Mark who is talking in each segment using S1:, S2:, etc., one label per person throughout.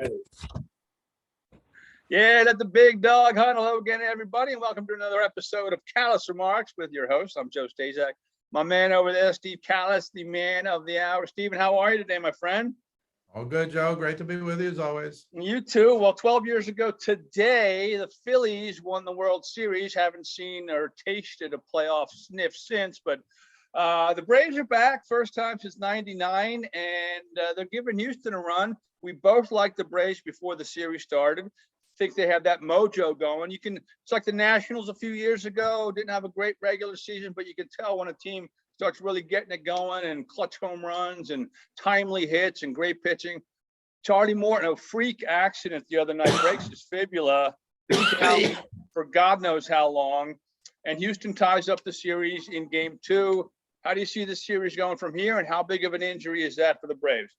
S1: Ready.
S2: Yeah, let the big dog hunt. Hello again, everybody, and welcome to another episode of Kallas Remarks with your host. I'm Joe Staszak. My man over there, Steve Kallas, the man of the hour. Steven, how are you today, my friend?
S1: All good, Joe. Great to be with you as always.
S2: You too. Well, 12 years ago today, the Phillies won the World Series. Haven't seen or tasted a playoff sniff since, but the Braves are back, first time since '99, and they're giving Houston a run. We both liked the Braves before the series started. Think they have that mojo going. It's like the Nationals a few years ago, didn't have a great regular season, but you can tell when a team starts really getting it going and clutch home runs and timely hits and great pitching. Charlie Morton, a freak accident the other night, breaks his fibula for God knows how long. And Houston ties up the series in game 2. How do you see the series going from here, and how big of an injury is that for the Braves?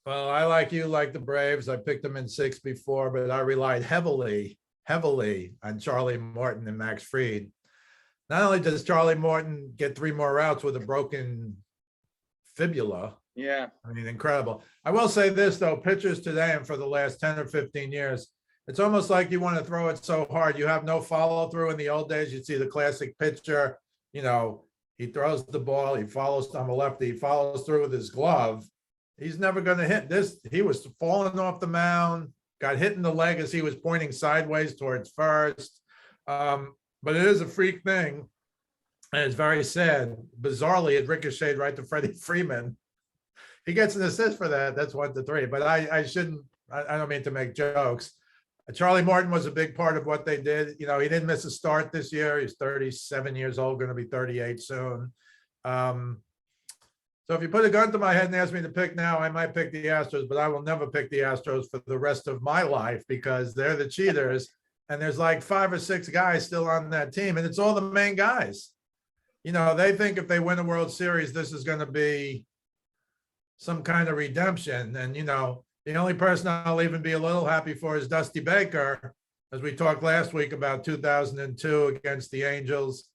S1: Well, I like the Braves. I picked them in 6 before, but I relied heavily on Charlie Morton and Max Fried. Not only does Charlie Morton get 3 more outs with a broken fibula.
S2: Yeah.
S1: I mean, incredible. I will say this, though, pitchers today and for the last 10 or 15 years, it's almost like you want to throw it so hard. You have no follow through. In the old days, you'd see the classic pitcher, he throws the ball, he follows on the lefty, he follows through with his glove. He's never going to hit this. He was falling off the mound, got hit in the leg as he was pointing sideways towards first. But it is a freak thing. And it's very sad. Bizarrely, it ricocheted right to Freddie Freeman. He gets an assist for that. That's 1-3. But I don't mean to make jokes. Charlie Morton was a big part of what they did. He didn't miss a start this year. He's 37 years old, going to be 38 soon. So if you put a gun to my head and ask me to pick now, I might pick the Astros, but I will never pick the Astros for the rest of my life because they're the cheaters. And there's like 5 or 6 guys still on that team, and it's all the main guys. They think if they win a World Series, this is going to be some kind of redemption. And, the only person I'll even be a little happy for is Dusty Baker, as we talked last week about 2002 against the Angels.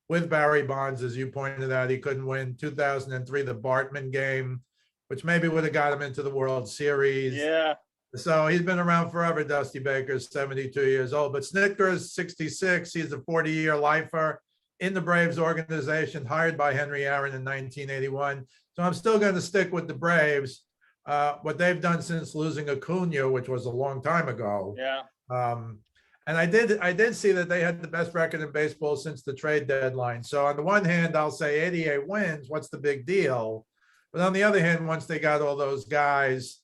S1: With Barry Bonds, as you pointed out, he couldn't win. 2003, the Bartman game, which maybe would have got him into the World Series.
S2: Yeah.
S1: So he's been around forever, Dusty Baker's 72 years old. But Snitker's 66. He's a 40-year lifer in the Braves organization, hired by Henry Aaron in 1981. So I'm still going to stick with the Braves. What they've done since losing Acuna, which was a long time ago.
S2: Yeah.
S1: And I did see that they had the best record in baseball since the trade deadline. So on the one hand, I'll say 88 wins. What's the big deal? But on the other hand, once they got all those guys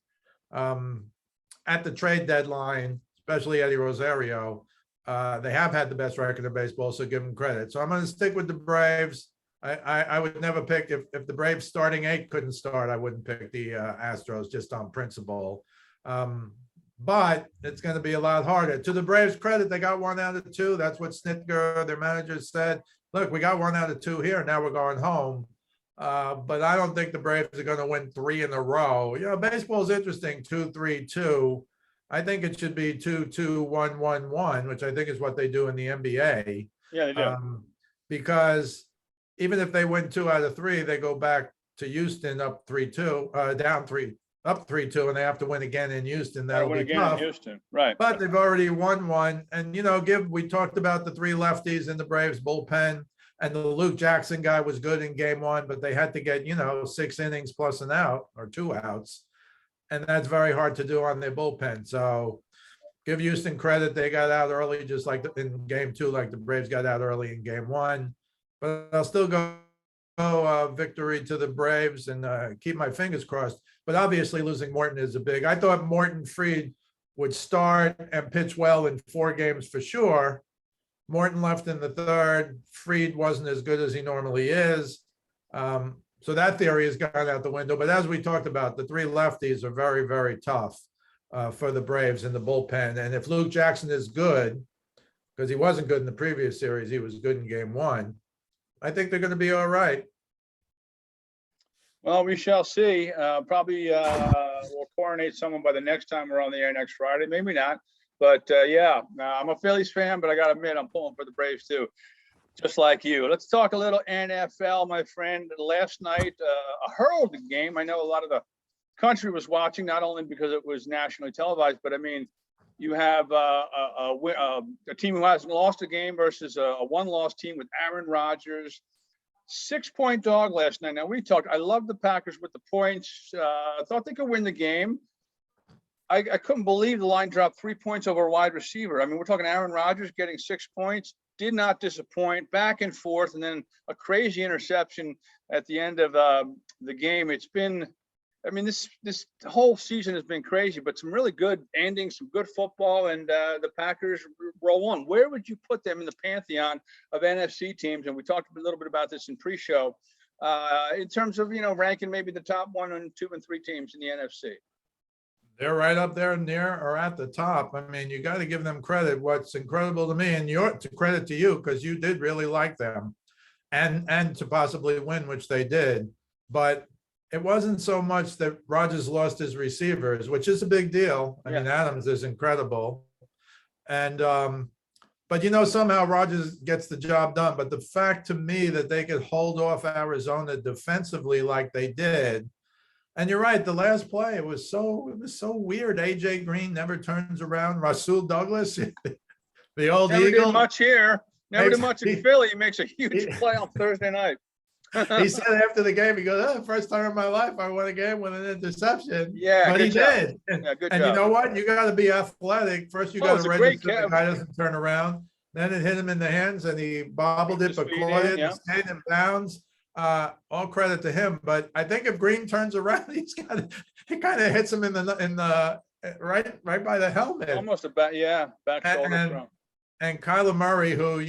S1: at the trade deadline, especially Eddie Rosario, they have had the best record in baseball. So give them credit. So I'm going to stick with the Braves. I would never pick if the Braves starting 8 couldn't start. I wouldn't pick the Astros just on principle. But it's going to be a lot harder. To the Braves' credit, they got 1 out of 2. That's what Snitker, their manager, said. Look, we got 1 out of 2 here. Now we're going home. But I don't think the Braves are going to win 3 in a row. Baseball is interesting. 2-3-2. I think it should be 2-2-1-1-1, which I think is what they do in the NBA.
S2: Yeah, they do.
S1: Because even if they win 2 out of 3, they go back to Houston up 3-2, down 3. Up 3-2, and they have to win again in Houston. That'll be tough.
S2: In Houston, right?
S1: But they've already won 1, and we talked about the 3 lefties in the Braves bullpen, and the Luke Jackson guy was good in game 1, but they had to get 6 innings plus an out or 2 outs, and that's very hard to do on their bullpen. So give Houston credit; they got out early, just like in game 2, like the Braves got out early in game 1. But I'll still go victory to the Braves and keep my fingers crossed. But obviously losing Morton is a big. I thought Morton Fried would start and pitch well in 4 games for sure. Morton left in the 3rd. Fried wasn't as good as he normally is. So that theory has gone out the window. But as we talked about, the 3 lefties are very, very tough for the Braves in the bullpen. And if Luke Jackson is good, because he wasn't good in the previous series, he was good in game 1. I think they're going to be all right.
S2: Well, we shall see. Probably we'll coronate someone by the next time we're on the air next Friday. Maybe not. But I'm a Phillies fan, but I got to admit, I'm pulling for the Braves too, just like you. Let's talk a little NFL, my friend. Last night, a hurled game. I know a lot of the country was watching, not only because it was nationally televised, but I mean, you have a team who hasn't lost a game versus a one-loss team with Aaron Rodgers. 6-point dog last night. Now we talked. I love the Packers with the points. I thought they could win the game. I couldn't believe the line dropped 3 points over a wide receiver. I mean, we're talking Aaron Rodgers getting 6 points. Did not disappoint. Back and forth, and then a crazy interception at the end of the game. It's been, I mean, this whole season has been crazy, but some really good endings, some good football, and the Packers roll on. Where would you put them in the pantheon of NFC teams? And we talked a little bit about this in pre-show, in terms of, ranking maybe the top 1 and 2 and 3 teams in the NFC.
S1: They're right up there near or at the top. I mean, you got to give them credit. What's incredible to me, and to credit to you, because you did really like them and to possibly win, which they did. But it wasn't so much that Rodgers lost his receivers, which is a big deal. I mean, Adams is incredible. And, but, somehow Rodgers gets the job done. But the fact to me that they could hold off Arizona defensively like they did. And you're right, the last play, it was so weird. AJ Green never turns around. Rasul Douglas, the old
S2: Never
S1: Eagle.
S2: Did much here. Never did much in Philly. He makes a huge play on Thursday night.
S1: He said after the game, he goes, first time in my life I won a game with an interception.
S2: Yeah,
S1: but he did.
S2: Yeah, good
S1: and
S2: job.
S1: You know what? You got to be athletic. First, you got to register the guy
S2: catch.
S1: doesn't turn around. Then it hit him in the hands, and he bobbled it, but caught it, and stayed in bounds. All credit to him. But I think if Green turns around, he kind of hits him in the right by the helmet.
S2: Almost back shoulder.
S1: And Kyler Murray, who,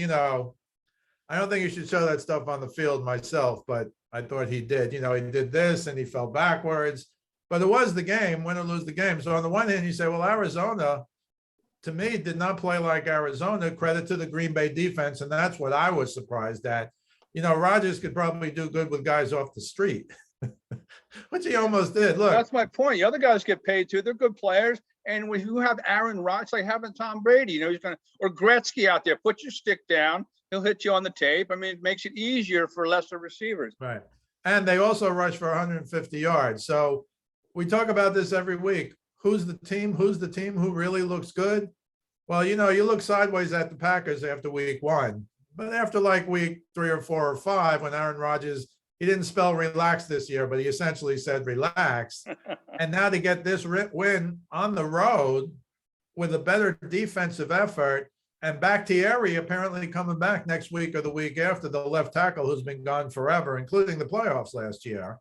S1: I don't think you should show that stuff on the field myself, but I thought he did. He did this and he fell backwards. But it was the game, win or lose the game. So on the one hand, you say, well, Arizona, to me, did not play like Arizona. Credit to the Green Bay defense, and that's what I was surprised at. Rodgers could probably do good with guys off the street, which he almost did. Look,
S2: that's my point. The other guys get paid too. They're good players. And when you have Aaron Rodgers, like having Tom Brady, he's or Gretzky out there, put your stick down. He'll hit you on the tape. I mean, it makes it easier for lesser receivers.
S1: Right. And they also rush for 150 yards. So we talk about this every week. Who's the team who really looks good? Well, you look sideways at the Packers after week 1. But after like week 3 or 4 or 5, when Aaron Rodgers, he didn't spell relax this year, but he essentially said relax. And now to get this win on the road with a better defensive effort, and Bakhtiari apparently coming back next week or the week after, the left tackle who's been gone forever, including the playoffs last year.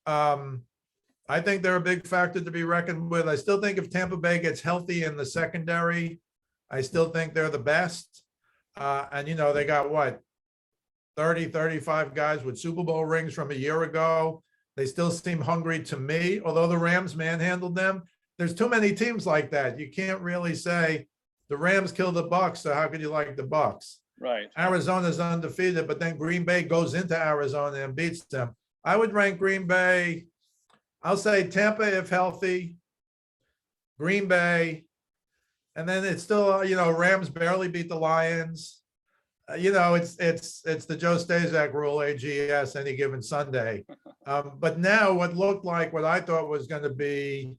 S1: I think they're a big factor to be reckoned with. I still think if Tampa Bay gets healthy in the secondary, I still think they're the best. And, they got 30, 35 guys with Super Bowl rings from a year ago. They still seem hungry to me, although the Rams manhandled them. There's too many teams like that. You can't really say the Rams killed the Bucs, so how could you like the Bucs?
S2: Right.
S1: Arizona's undefeated, but then Green Bay goes into Arizona and beats them. I would rank Green Bay, I'll say Tampa if healthy, Green Bay, and then it's still, Rams barely beat the Lions. It's the Joe Staszak rule, AGS, any given Sunday. But now what I thought was going to be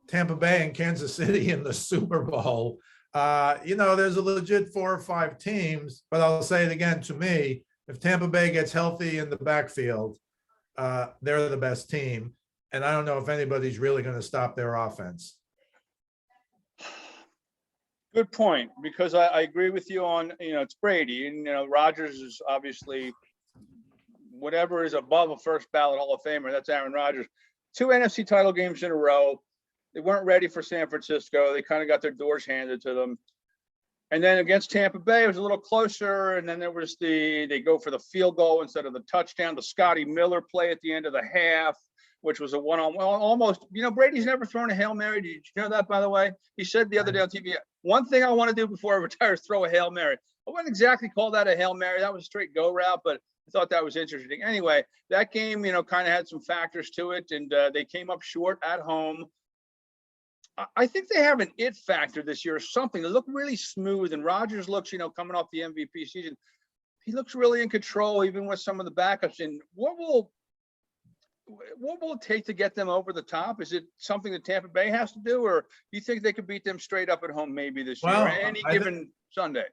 S1: Tampa Bay and Kansas City in the Super Bowl. There's a legit 4 or 5 teams, but I'll say it again, to me, if Tampa Bay gets healthy in the backfield, they're the best team. And I don't know if anybody's really going to stop their offense.
S2: Good point, because I agree with you on, it's Brady, and, Rodgers is obviously whatever is above a first ballot Hall of Famer. That's Aaron Rodgers. 2 NFC title games in a row. They weren't ready for San Francisco. They kind of got their doors handed to them. And then against Tampa Bay, it was a little closer. And then there was they go for the field goal instead of the touchdown. The Scotty Miller play at the end of the half, which was a one-on-one, almost, Brady's never thrown a Hail Mary. Did you know that, by the way? He said the other day on TV, one thing I want to do before I retire is throw a Hail Mary. I wouldn't exactly call that a Hail Mary. That was a straight go route, but I thought that was interesting. Anyway, that game, kind of had some factors to it, and they came up short at home. I think they have an it factor this year or something. They look really smooth, and Rodgers looks, coming off the MVP season, he looks really in control, even with some of the backups. And what will what will it take to get them over the top? Is it something that Tampa Bay has to do, or do you think they could beat them straight up at home maybe this year,
S1: Well,
S2: any given Sunday?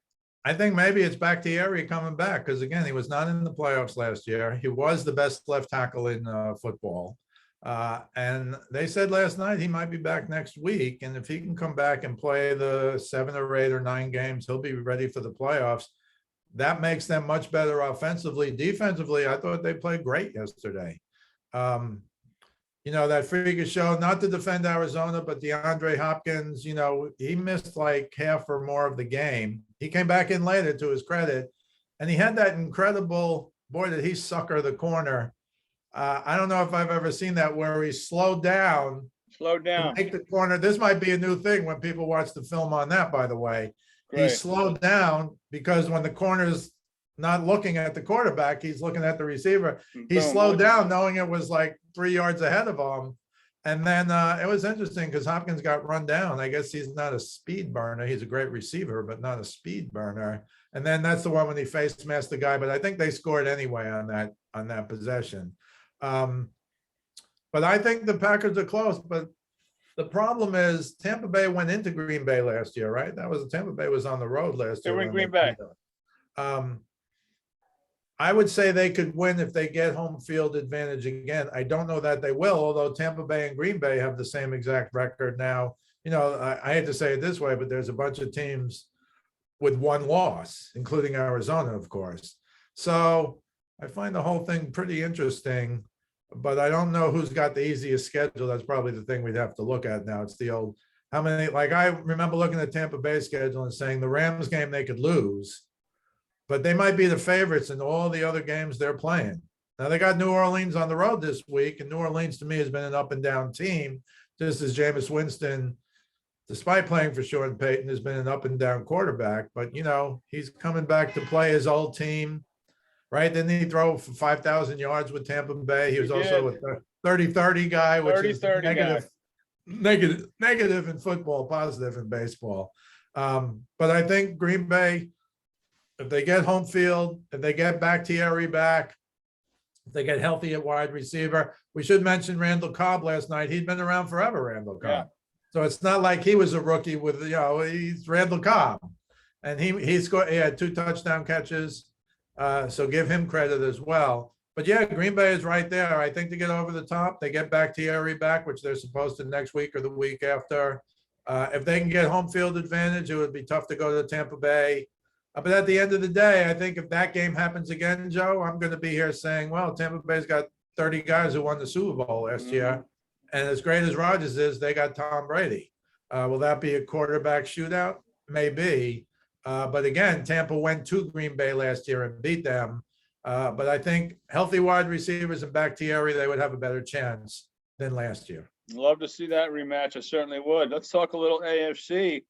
S1: I think maybe it's Bakhtiari coming back because, again, he was not in the playoffs last year. He was the best left tackle in football. And they said last night he might be back next week. And if he can come back and play the 7 or 8 or 9 games, he'll be ready for the playoffs. That makes them much better offensively. Defensively, I thought they played great yesterday. That freakish show, not to defend Arizona, but DeAndre Hopkins, he missed like half or more of the game. He came back in later, to his credit, and he had that incredible, boy, did he sucker the corner. I don't know if I've ever seen that, where he slowed down to make the corner. This might be a new thing when people watch the film on that, by the way. Great. He slowed down because when the corner's not looking at the quarterback, he's looking at the receiver. He slowed down knowing it was like 3 yards ahead of him. And then it was interesting because Hopkins got run down. I guess he's not a speed burner. He's a great receiver, but not a speed burner. And then that's the one when he face masked the guy, but I think they scored anyway on that possession. But I think the Packers are close, but the problem is Tampa Bay went into Green Bay last year, right? Tampa Bay was on the road last year.
S2: They were in Green Bay.
S1: I would say they could win if they get home field advantage again. I don't know that they will, although Tampa Bay and Green Bay have the same exact record now. I hate to say it this way, but there's a bunch of teams with 1 loss, including Arizona, of course. So I find the whole thing pretty interesting, but I don't know who's got the easiest schedule. That's probably the thing we'd have to look at now. It's the old, how many, like I remember looking at Tampa Bay's schedule and saying the Rams game they could lose, but they might be the favorites in all the other games they're playing. Now they got New Orleans on the road this week, and New Orleans to me has been an up and down team, just as Jameis Winston, despite playing for Sean Payton, has been an up and down quarterback. But, he's coming back to play his old team, right? Didn't he throw for 5,000 yards with Tampa Bay? He was also a 30-30 guy, which is negative in football, positive in baseball. But I think Green Bay, if they get home field, if they get Bakhtiari back, if they get healthy at wide receiver, we should mention Randall Cobb last night. He'd been around forever, Randall Cobb. Yeah. So it's not like he was a rookie with, he's Randall Cobb. And he scored, he had 2 touchdown catches. So give him credit as well. But yeah, Green Bay is right there. I think to get over the top, they get Bakhtiari back, which they're supposed to next week or the week after. If they can get home field advantage, it would be tough to go to Tampa Bay. But at the end of the day, I think if that game happens again, Joe, I'm going to be here saying, well, Tampa Bay's got 30 guys who won the Super Bowl last year. And as great as Rodgers is, they got Tom Brady. Will that be a quarterback shootout? Maybe. But again, Tampa went to Green Bay last year and beat them. But I think healthy wide receivers and Bakhtiari, they would have a better chance than last year.
S2: Love to see that rematch. I certainly would. Let's talk a little AFC.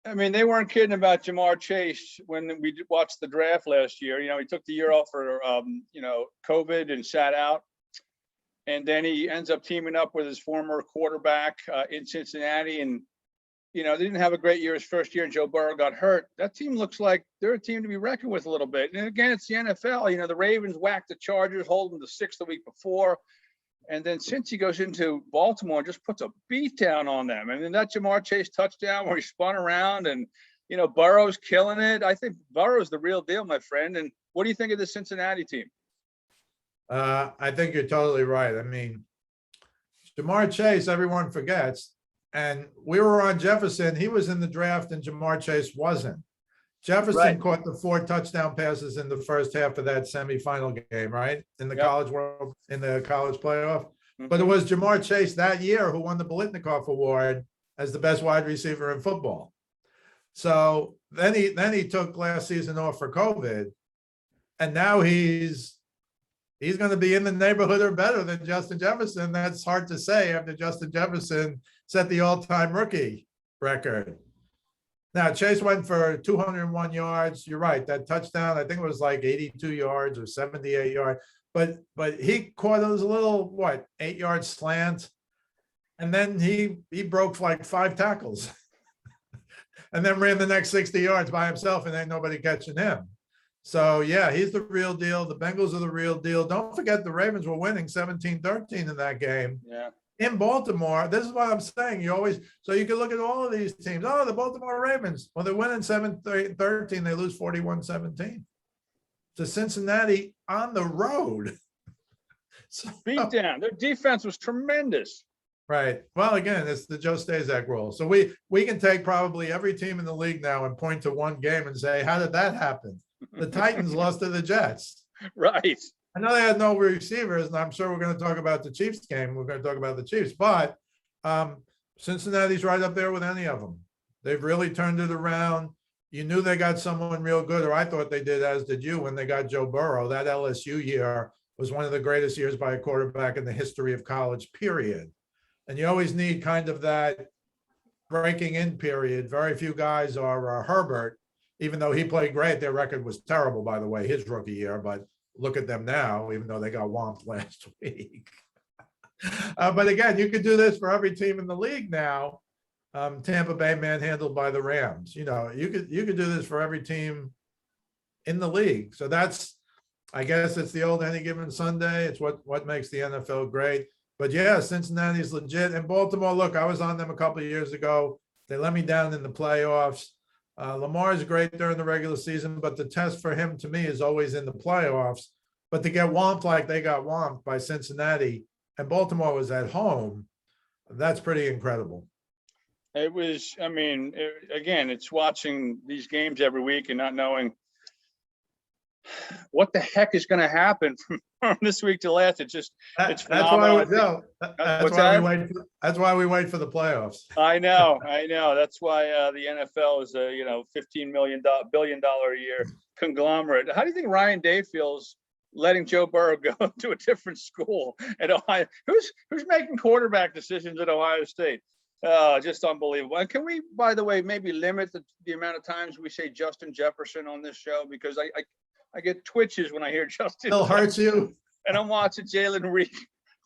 S2: I mean, they weren't kidding about Jamar Chase when we watched the draft last year. He took the year off for, COVID and sat out. And then he ends up teaming up with his former quarterback in Cincinnati. And, they didn't have a great year his first year, and Joe Burrow got hurt. That team looks like they're a team to be reckoned with a little bit. And again, it's the NFL. The Ravens whacked the Chargers, holding the 6 the week before. And then since he goes into Baltimore and just puts a beat down on them. And then that Jamar Chase touchdown where he spun around and, Burrow's killing it. I think Burrow's the real deal, my friend. And what do you think of the Cincinnati team?
S1: I think you're totally right. I mean, Jamar Chase, everyone forgets. And we were on Jefferson. He was in the draft and Jamar Chase wasn't. Jefferson caught the 4 touchdown passes in the first half of that semifinal game, right? In the college world, in the college playoff. Mm-hmm. But it was Jamar Chase that year who won the Biletnikoff Award as the best wide receiver in football. So then he took last season off for COVID. And now he's going to be in the neighborhood or better than Justin Jefferson. That's hard to say after Justin Jefferson set the all-time rookie record. Now, Chase went for 201 yards. You're right. That touchdown, I think it was like 82 yards or 78 yards. But he caught those little, 8-yard slant. And then he broke like 5 tackles. And then ran the next 60 yards by himself, and ain't nobody catching him. So yeah, he's the real deal. The Bengals are the real deal. Don't forget the Ravens were winning 17-13 in that game.
S2: Yeah.
S1: In Baltimore, this is what I'm saying. So you can look at all of these teams. Oh, the Baltimore Ravens. Well, they're winning 7-13. They lose 41-17 to Cincinnati on the road. So,
S2: Beat down. Their defense was tremendous.
S1: right. Well, again, it's the Joe Staszak rule. So we can take probably every team in the league now and point to one game and say, how did that happen? The Titans lost to the Jets.
S2: Right.
S1: I know they had no receivers, and I'm sure we're going to talk about the Chiefs game. We're going to talk about the Chiefs, but Cincinnati's right up there with any of them. They've really turned it around. You knew they got someone real good, or I thought they did, as did you, when they got Joe Burrow. That LSU year was one of the greatest years by a quarterback in the history of college, period. And you always need kind of that breaking in period. Very few guys are Herbert, even though he played great. Their record was terrible, by the way, his rookie year, but look at them now, even though they got whomped last week. But again, you could do this for every team in the league now. Tampa Bay manhandled by the Rams. You could do this for every team in the league. So I guess it's the old any given Sunday. It's what makes the NFL great. But yeah, Cincinnati's legit. And Baltimore, look, I was on them a couple of years ago. They let me down in the playoffs. Lamar is great during the regular season, but the test for him, to me, is always in the playoffs. But to get whomped like they got whomped by Cincinnati, and Baltimore was at home, that's pretty incredible.
S2: It was, again, it's watching these games every week and not knowing what the heck is going to happen from this week to last. It's phenomenal.
S1: That's why we wait for the playoffs.
S2: I know. That's why the NFL is a $15 billion a year conglomerate. How do you think Ryan Day feels letting Joe Burrow go to a different school at Ohio? Who's making quarterback decisions at Ohio State? Just unbelievable. And can we, by the way, maybe limit the amount of times we say Justin Jefferson on this show, because I get twitches when I hear Justin.
S1: It'll hurt you.
S2: And I'm watching Jalen Reed.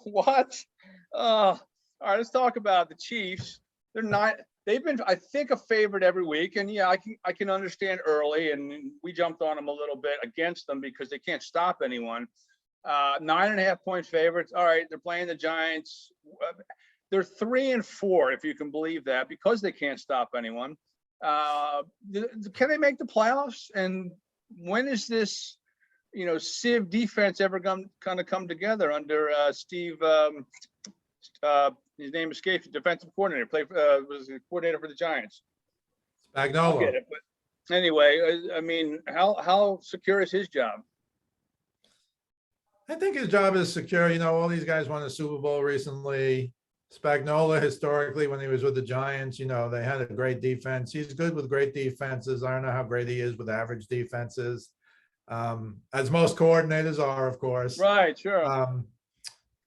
S2: What? All right, let's talk about the Chiefs. They've been, I think, a favorite every week. And yeah, I can understand early, and we jumped on them a little bit against them because they can't stop anyone. 9.5 point favorites. All right, they're playing the Giants. They're 3-4, if you can believe that, because they can't stop anyone. Can they make the playoffs? And when is this, Civ defense ever going to come together under Steve? His name escapes. Defensive coordinator, was the coordinator for the Giants.
S1: Spagnuolo.
S2: But anyway, how secure is his job?
S1: I think his job is secure. All these guys won a Super Bowl recently. Spagnuolo, historically, when he was with the Giants, they had a great defense. He's good with great defenses. I don't know how great he is with average defenses, as most coordinators are, of course.
S2: Right, sure.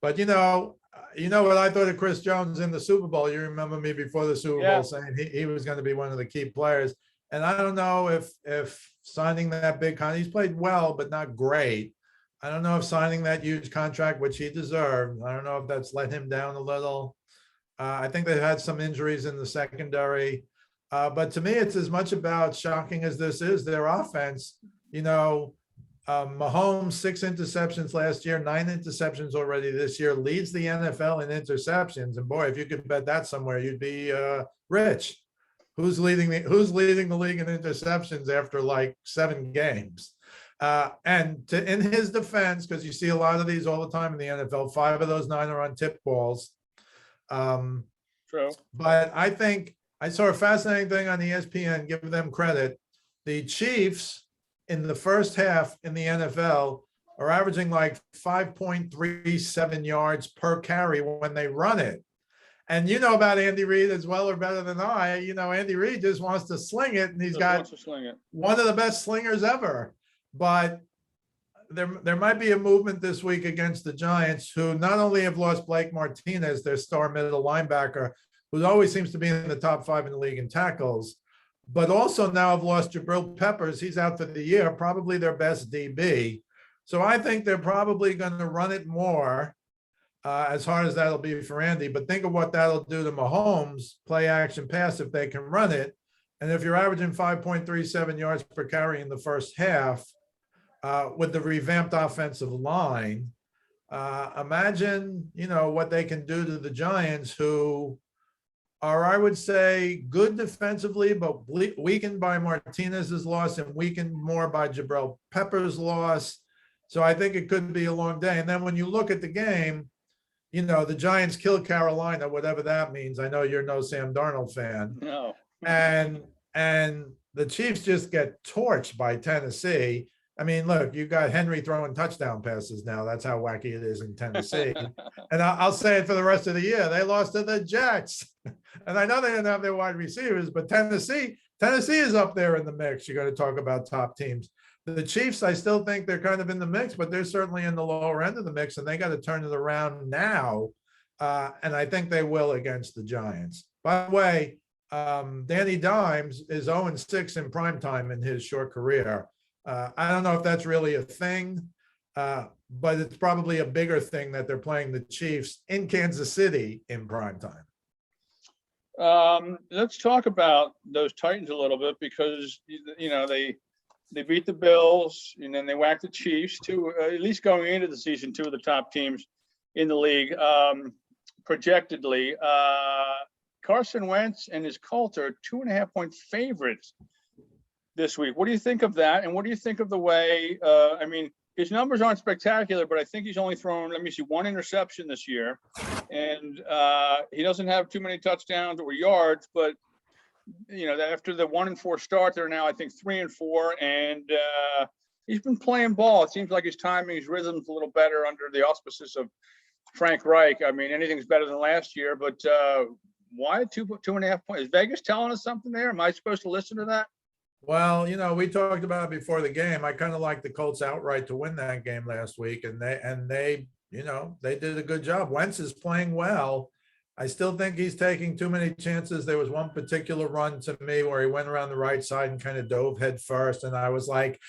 S1: But what I thought of Chris Jones in the Super Bowl. You remember me before the Super Bowl saying he was going to be one of the key players. And I don't know if signing that big contract, he's played well, but not great. I don't know if signing that huge contract, which he deserved, I don't know if that's let him down a little. I think they've had some injuries in the secondary. But to me, it's as much about, shocking as this is, their offense. Mahomes, 6 interceptions last year, 9 interceptions already this year, leads the NFL in interceptions. And boy, if you could bet that somewhere, you'd be rich. Who's leading the league in interceptions after like 7 games? And in his defense, because you see a lot of these all the time in the NFL, 5 of those 9 are on tip balls.
S2: True.
S1: But I think I saw a fascinating thing on ESPN, give them credit. The Chiefs in the first half in the NFL are averaging like 5.37 yards per carry when they run it. And you know about Andy Reid as well or better than I. Andy Reid just wants to sling it, and he's got one of the best slingers ever. But there might be a movement this week against the Giants, who not only have lost Blake Martinez, their star middle linebacker, who always seems to be in the top 5 in the league in tackles, but also now have lost Jabril Peppers. He's out for the year, probably their best DB. So I think they're probably going to run it more, as hard as that'll be for Andy. But think of what that'll do to Mahomes, play action pass, if they can run it. And if you're averaging 5.37 yards per carry in the first half, with the revamped offensive line. Imagine, what they can do to the Giants, who are, I would say, good defensively, but weakened by Martinez's loss and weakened more by Jabril Peppers' loss. So I think it could be a long day. And then when you look at the game, the Giants killed Carolina, whatever that means. I know you're no Sam Darnold fan.
S2: No.
S1: And the Chiefs just get torched by Tennessee. I mean, look, you got Henry throwing touchdown passes now. That's how wacky it is in Tennessee. And I'll say it for the rest of the year. They lost to the Jets. And I know they didn't have their wide receivers, but Tennessee is up there in the mix. You're going to talk about top teams. The Chiefs, I still think they're kind of in the mix, but they're certainly in the lower end of the mix, and they got to turn it around now. And I think they will against the Giants. By the way, Danny Dimes is 0-6 in primetime in his short career. I don't know if that's really a thing, but it's probably a bigger thing that they're playing the Chiefs in Kansas City in primetime.
S2: Let's talk about those Titans a little bit, because they beat the Bills, and then they whacked the Chiefs, at least going into the season, two of the top teams in the league. Projectedly, Carson Wentz and his Colts are 2.5-point favorites this week. What do you think of that? And what do you think of the way, his numbers aren't spectacular, but I think he's only thrown, one interception this year. And he doesn't have too many touchdowns or yards, but after the 1-4 start, they're now, I think, 3-4, and he's been playing ball. It seems like his timing, his rhythm's a little better under the auspices of Frank Reich. I mean, anything's better than last year, but why 2.5 points? Is Vegas telling us something there? Am I supposed to listen to that?
S1: Well, we talked about it before the game. I kind of like the Colts outright to win that game last week, and they did a good job. Wentz is playing well. I still think he's taking too many chances. There was one particular run to me where he went around the right side and kind of dove head first. And I was like,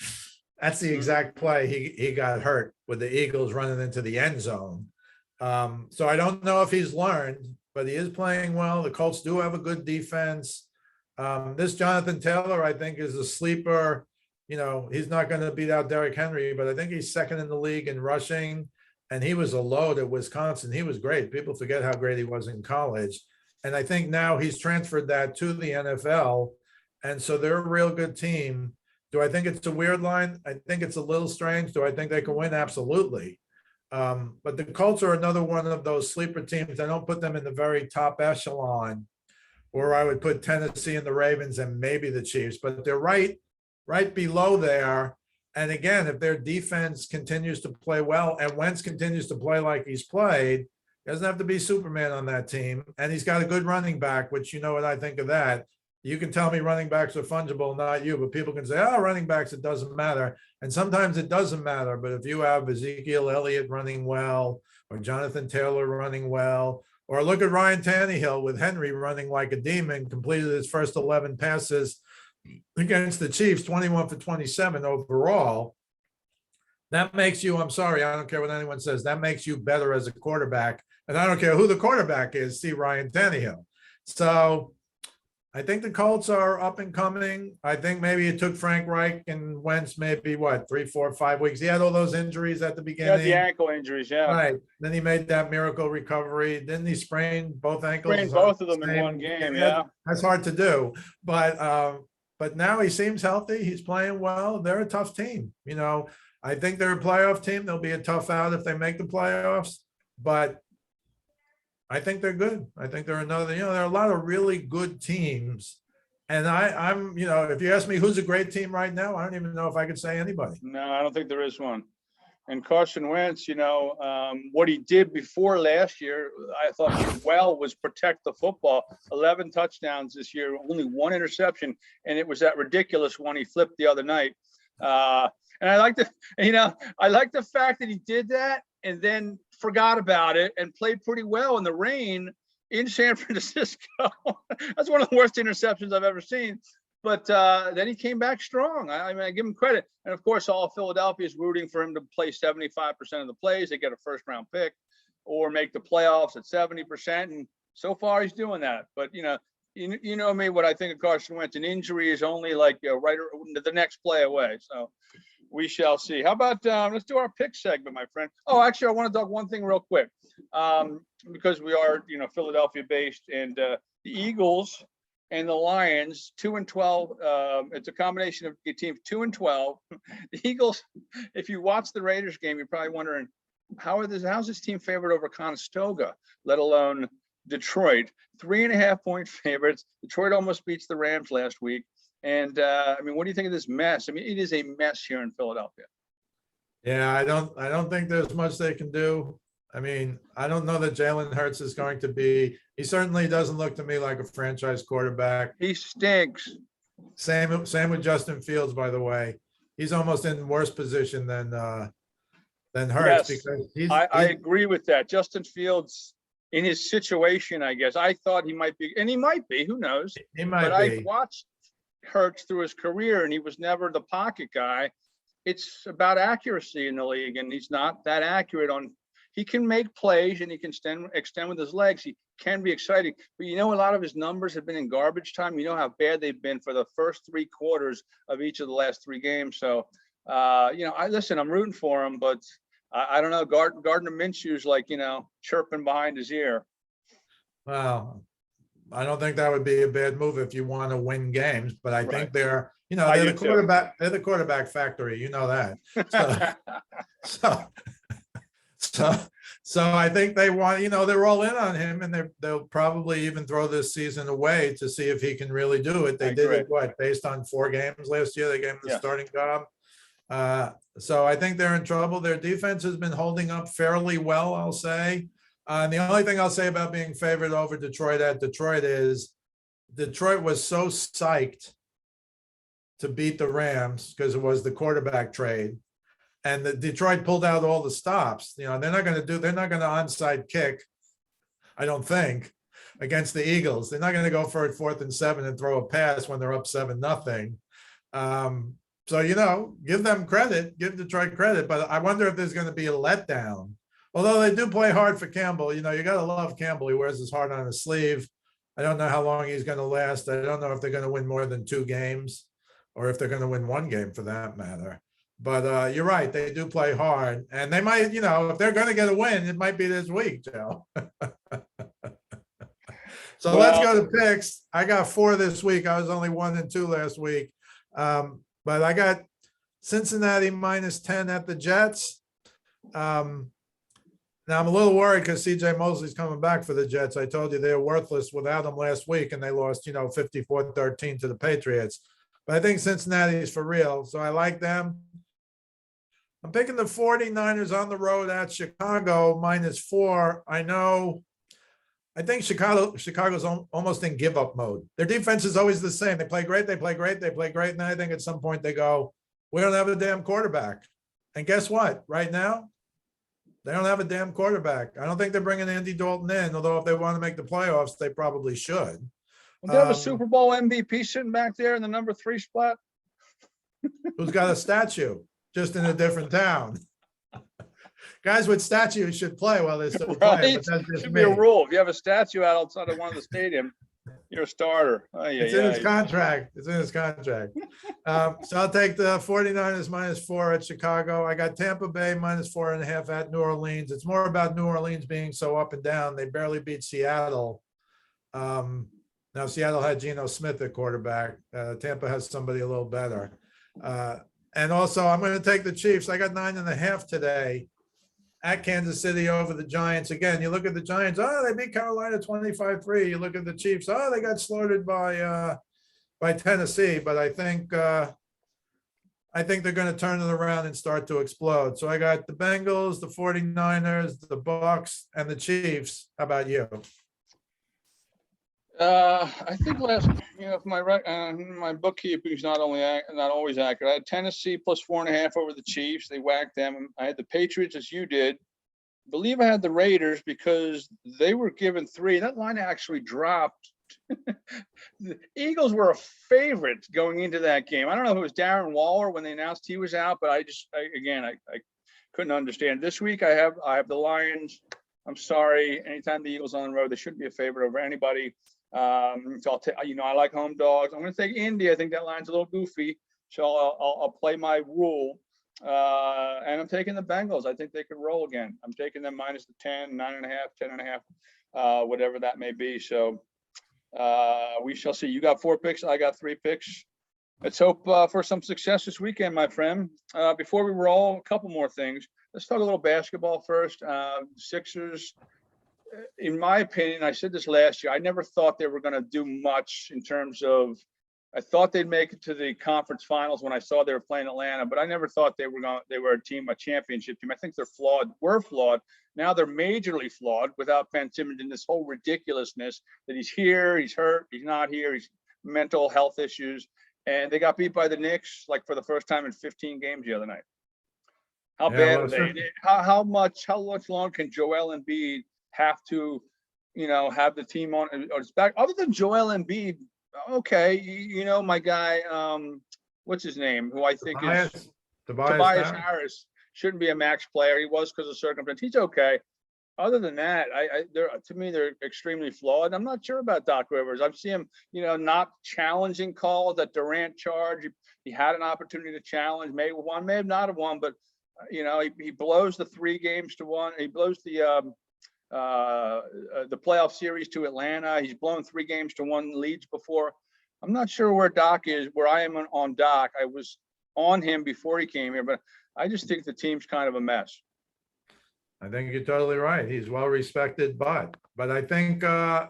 S1: that's the exact play. He got hurt with the Eagles running into the end zone. So I don't know if he's learned, but he is playing well. The Colts do have a good defense. This Jonathan Taylor, I think, is a sleeper. He's not going to beat out Derrick Henry, but I think he's second in the league in rushing. And he was a load at Wisconsin. He was great. People forget how great he was in college. And I think now he's transferred that to the NFL. And so they're a real good team. Do I think it's a weird line? I think it's a little strange. Do I think they can win? Absolutely. But the Colts are another one of those sleeper teams. I don't put them in the very top echelon, or I would put Tennessee and the Ravens and maybe the Chiefs, but they're right below there. And again, if their defense continues to play well and Wentz continues to play like he's played, he doesn't have to be Superman on that team. And he's got a good running back, which you know what I think of that. You can tell me running backs are fungible, not you, but people can say, running backs, it doesn't matter. And sometimes it doesn't matter. But if you have Ezekiel Elliott running well, or Jonathan Taylor running well, or look at Ryan Tannehill with Henry running like a demon, completed his first 11 passes against the Chiefs, 21 for 27 overall. That makes you, I'm sorry, I don't care what anyone says, that makes you better as a quarterback. And I don't care who the quarterback is, see Ryan Tannehill. So I think the Colts are up and coming. I think maybe it took Frank Reich and Wentz maybe 3, 4, 5 weeks. He had all those injuries at the beginning.
S2: Yeah, the ankle injuries, yeah.
S1: Right. Then he made that miracle recovery. Didn't he sprain both ankles?
S2: Sprained both of them in one game, yeah.
S1: That's hard to do. But now he seems healthy. He's playing well. They're a tough team. I think they're a playoff team. They'll be a tough out if they make the playoffs, but I think they're good. I think they're another, there are a lot of really good teams. And I'm, if you ask me who's a great team right now, I don't even know if I could say anybody.
S2: No, I don't think there is one. And Carson Wentz, what he did before last year, I thought was protect the football. 11 touchdowns this year, only one interception, and it was that ridiculous one he flipped the other night. And I like the fact that he did that and then forgot about it and played pretty well in the rain in San Francisco. That's one of the worst interceptions I've ever seen. But then he came back strong. I give him credit. And, of course, all of Philadelphia is rooting for him to play 75% of the plays. They get a first-round pick or make the playoffs at 70%. And so far he's doing that. But, you know me, what I think of Carson Wentz. An injury is only like right the next play away. So We shall see. How about let's do our pick segment, my friend. Oh, actually, I want to talk one thing real quick, because we are, Philadelphia based, and the Eagles and the Lions 2-12. It's a combination of a team 2-12. The Eagles. If you watch the Raiders game, you're probably wondering how's this team favored over Conestoga, let alone Detroit. 3.5-point favorites. Detroit almost beats the Rams last week. And what do you think of this mess? It is a mess here in Philadelphia.
S1: Yeah, I don't think there's much they can do. I don't know that Jalen Hurts is going to be. He certainly doesn't look to me like a franchise quarterback.
S2: He stinks.
S1: Same with Justin Fields, by the way. He's almost in worse position than Hurts,
S2: Yes,
S1: because
S2: I agree with that. Justin Fields, in his situation, I guess I thought he might be, and he might be. Who knows?
S1: He might
S2: but
S1: be.
S2: I watched Hurts through his career, and he was never the pocket guy. It's about accuracy in the league, and he's not that accurate on. He can make plays and he can extend with his legs. He can be exciting, but a lot of his numbers have been in garbage time. You know how bad they've been for the first 3 quarters of each of the last 3 games. So, I'm rooting for him, but I don't know. Gardner Minshew's like, chirping behind his ear.
S1: Well, I don't think that would be a bad move if you want to win games, but I think they're the quarterback. They're the quarterback factory. You know that. So I think they want, they're all in on him, and they'll probably even throw this season away to see if he can really do it. They did it based on 4 games last year. They gave him the starting job. So I think they're in trouble. Their defense has been holding up fairly well, I'll say. And the only thing I'll say about being favored over Detroit at Detroit is Detroit was so psyched to beat the Rams because it was the quarterback trade. And the Detroit pulled out all the stops. They're not going to onside kick, I don't think, against the Eagles. They're not going to go for it 4th and 7 and throw a pass when they're up 7-0. So, give them credit, give Detroit credit, but I wonder if there's going to be a letdown. Although they do play hard for Campbell. You got to love Campbell. He wears his heart on his sleeve. I don't know how long he's going to last. I don't know if they're going to win more than 2 games or if they're going to win 1 game for that matter. But you're right. They do play hard. And they might, if they're going to get a win, it might be this week, Joe. So let's go to picks. I got 4 this week. I was only 1-2 last week. But I got Cincinnati -10 at the Jets. Now I'm a little worried because CJ Mosley's coming back for the Jets. I told you they were worthless without him last week, and they lost, 54-13 to the Patriots. But I think Cincinnati is for real, so I like them. I'm picking the 49ers on the road at Chicago -4. I think Chicago's almost in give-up mode. Their defense is always the same. They play great, and then I think at some point they go, we don't have a damn quarterback. And guess what? Right now, they don't have a damn quarterback. I don't think they're bringing Andy Dalton in, although if they want to make the playoffs, they probably should.
S2: Well, they have a Super Bowl MVP sitting back there in the number 3 spot.
S1: Who's got a statue, just in a different town. Guys with statues should play while they're still playing. But that's just
S2: should be a rule. If you have a statue out outside of one of the stadium, you're a starter.
S1: It's in his contract. It's in his contract. So I'll take the 49ers -4 at Chicago. I got Tampa Bay -4.5 at New Orleans. It's more about New Orleans being so up and down. They barely beat Seattle. Now Seattle had Geno Smith at quarterback. Tampa has somebody a little better. And also I'm going to take the Chiefs. I got 9.5 today at Kansas City over the Giants. Again, you look at the Giants, they beat Carolina 25-3. You look at the Chiefs, they got slaughtered by Tennessee. But I think they're going to turn it around and start to explode. So I got the Bengals, the 49ers, the Bucs, and the Chiefs. How about you?
S2: I think if my bookkeeping is not always accurate. I had Tennessee +4.5 over the Chiefs. They whacked them. I had the Patriots as you did. I believe I had the Raiders because they were given 3. That line actually dropped. The Eagles were a favorite going into that game. I don't know if it was Darren Waller when they announced he was out, but I couldn't understand. This week I have the Lions. I'm sorry. Anytime the Eagles on the road, they shouldn't be a favorite over anybody. So I like home dogs. I'm going to take Indy. I think that line's a little goofy, so I'll play my rule. And I'm taking the Bengals. I think they could roll again. I'm taking them minus the 10, 9.5, 10.5, whatever that may be. So we shall see. You got 4 picks. I got 3 picks. Let's hope for some success this weekend, my friend. Before we roll, a couple more things. Let's talk a little basketball first. Sixers, in my opinion, I said this last year, I never thought they were going to do much in terms of, I thought they'd make it to the conference finals when I saw they were playing Atlanta, but I never thought they were a championship team. I think were flawed. Now they're majorly flawed without Ben Simmons in this whole ridiculousness that he's here, he's hurt, he's not here, he's mental health issues. And they got beat by the Knicks like for the first time in 15 games the other night. How bad are they? How much long can Joel Embiid have to, have the team on its back? Other than Joel Embiid, okay, my guy, what's his name? Who I think is Tobias Harris shouldn't be a max player. He was because of circumstance. He's okay. Other than that, to me, they're extremely flawed. I'm not sure about Doc Rivers. I've seen him, not challenging calls that Durant charge. He had an opportunity to challenge, may have won, may have not have won, but he blows the 3 games to 1. He blows the playoff series to Atlanta. He's blown 3 games to 1 leads before. I'm not sure where Doc is, where I am on Doc. I was on him before he came here, but I just think the team's kind of a mess.
S1: I think you're totally right. He's well respected, but I think, I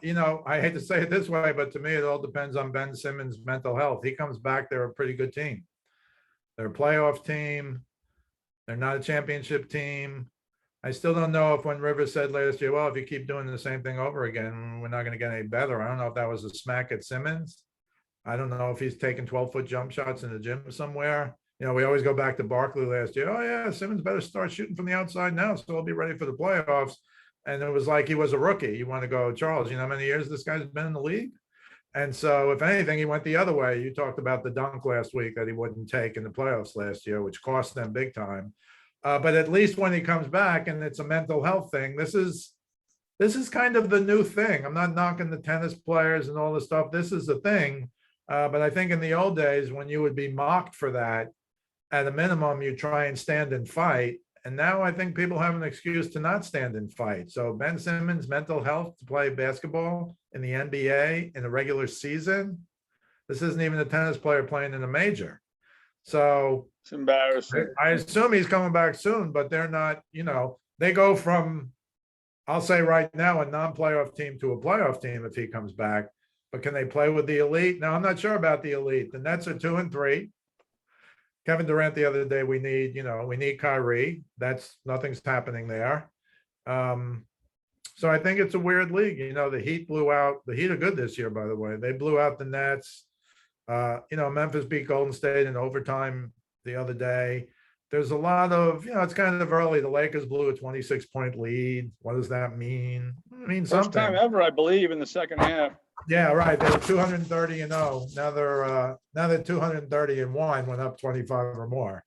S1: hate to say it this way, but to me, it all depends on Ben Simmons' mental health. He comes back, they're a pretty good team. They're a playoff team. They're not a championship team. I still don't know if when Rivers said last year, well, if you keep doing the same thing over again, we're not going to get any better. I don't know if that was a smack at Simmons. I don't know if he's taking 12-foot jump shots in the gym somewhere. We always go back to Barkley last year. Oh, yeah, Simmons better start shooting from the outside now, so he'll be ready for the playoffs. And it was like he was a rookie. You want to go, Charles, how many years this guy's been in the league? And so, if anything, he went the other way. You talked about the dunk last week that he wouldn't take in the playoffs last year, which cost them big time. But at least when he comes back, and it's a mental health thing, this is kind of the new thing. I'm not knocking the tennis players and all this stuff. This is the thing. But I think in the old days, when you would be mocked for that, at a minimum, you try and stand and fight. And now I think people have an excuse to not stand and fight. So Ben Simmons' mental health to play basketball in the NBA in the regular season, this isn't even a tennis player playing in a major. So
S2: it's embarrassing.
S1: I assume he's coming back soon, but they're not, they go from, I'll say right now, a non-playoff team to a playoff team if he comes back. But can they play with the elite? No, I'm not sure about the elite. The Nets are 2-3. Kevin Durant the other day, we need Kyrie. Nothing's happening there. So I think it's a weird league. The Heat the Heat are good this year, by the way. They blew out the Nets. Memphis beat Golden State in overtime the other day. There's a lot of, it's kind of early. The Lakers blew a 26-point lead. What does that mean? It means
S2: something. First time ever, I believe, in the second half.
S1: Yeah, right. They were 230-0. Now they're 230-1, went up 25 or more.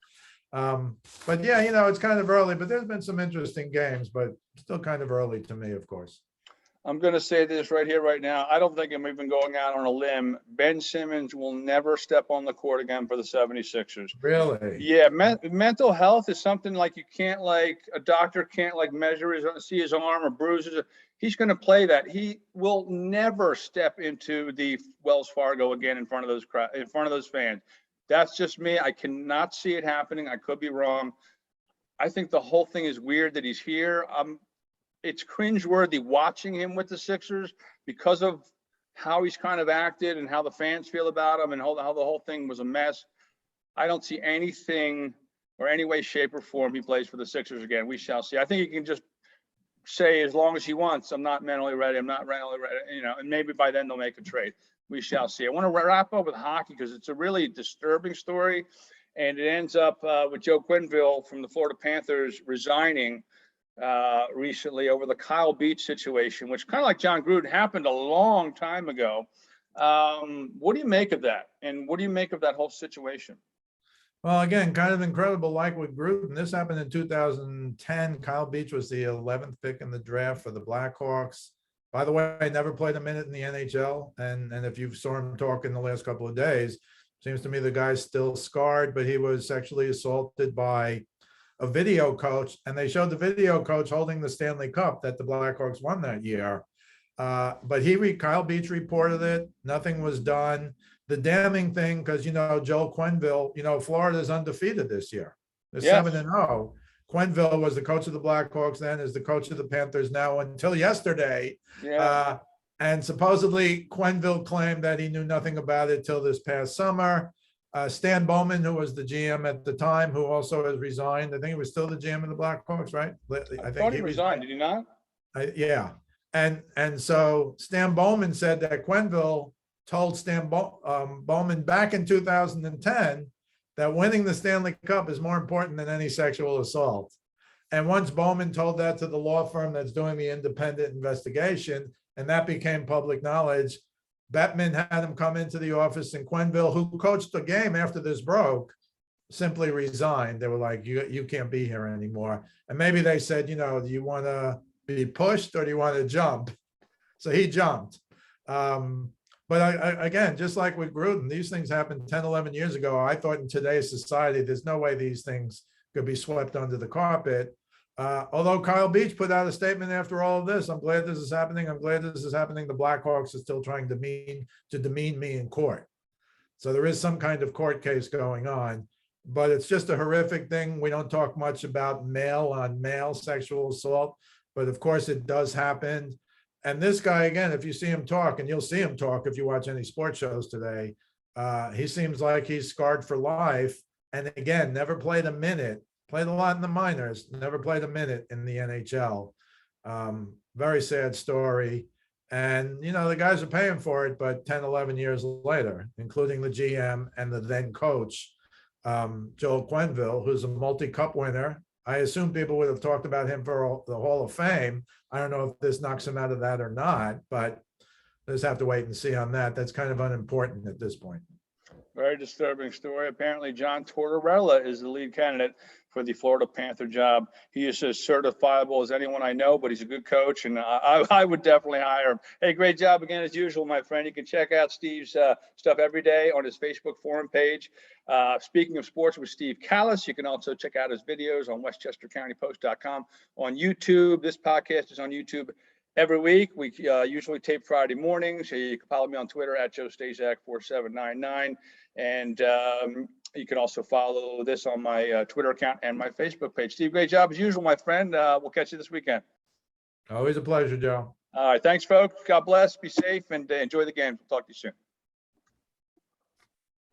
S1: But yeah, it's kind of early, but there's been some interesting games, but still kind of early to me, of course.
S2: I'm going to say this right here, right now. I don't think I'm even going out on a limb. Ben Simmons will never step on the court again for the 76ers.
S1: Really?
S2: Yeah. Mental health is something like a doctor can't see his arm or bruises. He's going to play that. He will never step into the Wells Fargo again in front of those fans. That's just me. I cannot see it happening. I could be wrong. I think the whole thing is weird that he's here. It's cringeworthy watching him with the Sixers because of how he's kind of acted and how the fans feel about him and how the whole thing was a mess. I don't see anything or any way, shape, or form he plays for the Sixers again. We shall see. I think he can just say as long as he wants, I'm not mentally ready. I'm not mentally ready, and maybe by then they'll make a trade. We shall see. I want to wrap up with hockey because it's a really disturbing story. And it ends up with Joe Quenville from the Florida Panthers resigning recently over the Kyle Beach situation, which kind of like John Gruden happened a long time ago. What do you make of that? And what do you make of that whole situation?
S1: Well, again, kind of incredible, like with Gruden. This happened in 2010. Kyle Beach was the 11th pick in the draft for the Blackhawks. By the way, I never played a minute in the NHL. And if you saw him talk in the last couple of days, Seems to me the guy's still scarred, but he was sexually assaulted by a video coach, and they showed the video coach holding the Stanley Cup that the Blackhawks won that year. But Kyle Beach reported it. Nothing was done. The damning thing, because Joel Quenville, Florida's undefeated this year. They're
S2: Yes.
S1: 7-0. Quenville was the coach of the Blackhawks then, is the coach of the Panthers now until yesterday.
S2: Yeah.
S1: And supposedly Quenville claimed that he knew nothing about it till this past summer. Stan Bowman, who was the GM at the time, who also has resigned. I think he was still the GM of the Blackhawks, right?
S2: I thought he resigned. Did he not?
S1: Yeah. And so Stan Bowman said that Quenville told Bowman back in 2010 that winning the Stanley Cup is more important than any sexual assault. And once Bowman told that to the law firm that's doing the independent investigation, and that became public knowledge, Bettman had him come into the office, and Quenville, who coached the game after this broke, simply resigned. They were like, you can't be here anymore. And maybe they said, do you want to be pushed or do you want to jump? So he jumped. But again, just like with Gruden, these things happened 10, 11 years ago. I thought in today's society, there's no way these things could be swept under the carpet. Although Kyle Beach put out a statement after all of this, I'm glad this is happening. I'm glad this is happening. The Blackhawks are still trying to demean me in court. So there is some kind of court case going on, but it's just a horrific thing. We don't talk much about male on male sexual assault, but of course it does happen. And this guy, again, if you see him talk, and you'll see him talk if you watch any sports shows today, he seems like he's scarred for life. And again, never played a minute. Played a lot in the minors, never played a minute in the NHL. Very sad story. And, the guys are paying for it, but 10, 11 years later, including the GM and the then coach, Joel Quenville, who's a multi-cup winner. I assume people would have talked about him for the Hall of Fame. I don't know if this knocks him out of that or not, but we'll just have to wait and see on that. That's kind of unimportant at this point.
S2: Very disturbing story. Apparently, John Tortorella is the lead candidate for the Florida Panther job. He is as certifiable as anyone I know, but he's a good coach, and I would definitely hire him. Hey, great job again, as usual, my friend. You can check out Steve's stuff every day on his Facebook forum page. Speaking of sports with Steve Kallas, you can also check out his videos on westchestercountypost.com, on YouTube. This podcast is on YouTube every week. We usually tape Friday mornings. So you can follow me on Twitter at JoeStaszak4799. And you can also follow this on my Twitter account and my Facebook page. Steve, great job as usual, my friend. We'll catch you this weekend.
S1: Always a pleasure, Joe.
S2: All right. Thanks, folks. God bless. Be safe and enjoy the game. We'll talk to you soon.